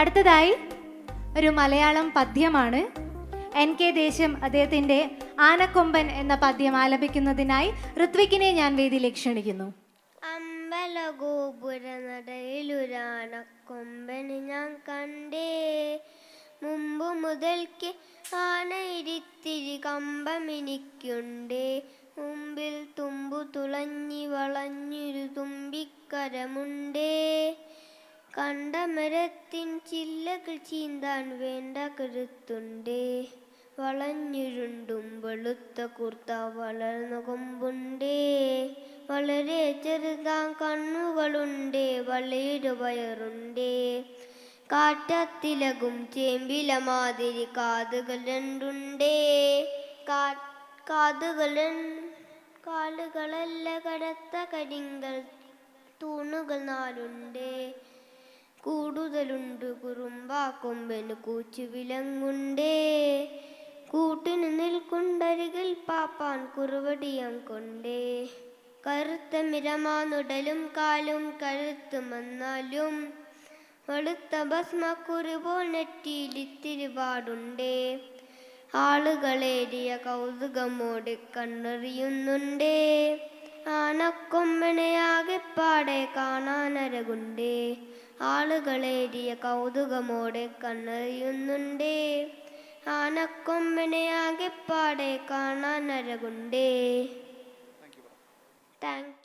അടുത്തതായി ഒരു മലയാളം പദ്യമാണ്. NK ദേശം അദ്ദേഹത്തിൻ്റെ ആനക്കൊമ്പൻ എന്ന പദ്യം ആലപിക്കുന്നതിനായി ഋത്വിക്കിനെ ഞാൻ വേദിയിലേക്ക് ക്ഷണിക്കുന്നു. അമ്പലഗോപുര നടയിലൊരാനക്കൊമ്പന് ഞാൻ കണ്ടേ, മുമ്പ് മുതൽക്ക് ആനയിരിത്തിരി കമ്പമെനിക്കുണ്ടേ, മുമ്പിൽ തുമ്പു തുളഞ്ഞി വളഞ്ഞൊരു തുമ്പിക്കരമുണ്ടേ, കണ്ട മരത്തിൻ ചില്ലകൾ ചീന്താൻ വേണ്ട കരുത്തുണ്ടേ, വളഞ്ഞുരുണ്ടും വെളുത്ത കുർത്ത വളർന്ന കൊമ്പുണ്ടേ, വളരെ ചെറുതാം കണ്ണുകളുണ്ടേ, വളയുടെ വയറുണ്ടേ, കാറ്റത്തിലകും ചേമ്പില മാതിരി കാതുകൾ രണ്ടുണ്ടേ, കാലുകളല്ല കടത്ത കരിങ്കൽ തൂണുകൾ നാലുണ്ടേ, കൂടുതലുണ്ട് കുറുമ്പാ കൊമ്പന് കൂച്ചു വിലങ്ങുണ്ടേ, കൂട്ടിന് നിൽക്കുണ്ടരികിൽ പാപ്പാൻ കുറുവടിയം കൊണ്ടേ, കറുത്ത മിരമാനുടലും കാലും കഴുത്തു വന്നാലും വെളുത്ത ഭസ്മക്കുറിപോൽ നെറ്റിയിലിത്തിരി പാടുണ്ടേ, ആളുകളേറിയ കൗതുകമോടെ കണ്ണെറിയുന്നുണ്ടേ, ആനക്കൊമ്പനെ ആകെപ്പാടെ കാണാനരകുണ്ടേ, ആളുകളേറിയ കൗതുകമോടെ കണ്ണെറിയുന്നുണ്ടേ, ആനക്കൊമ്പനെ ആകെപ്പാടെ കാണാനരകുണ്ടേ. Thank you.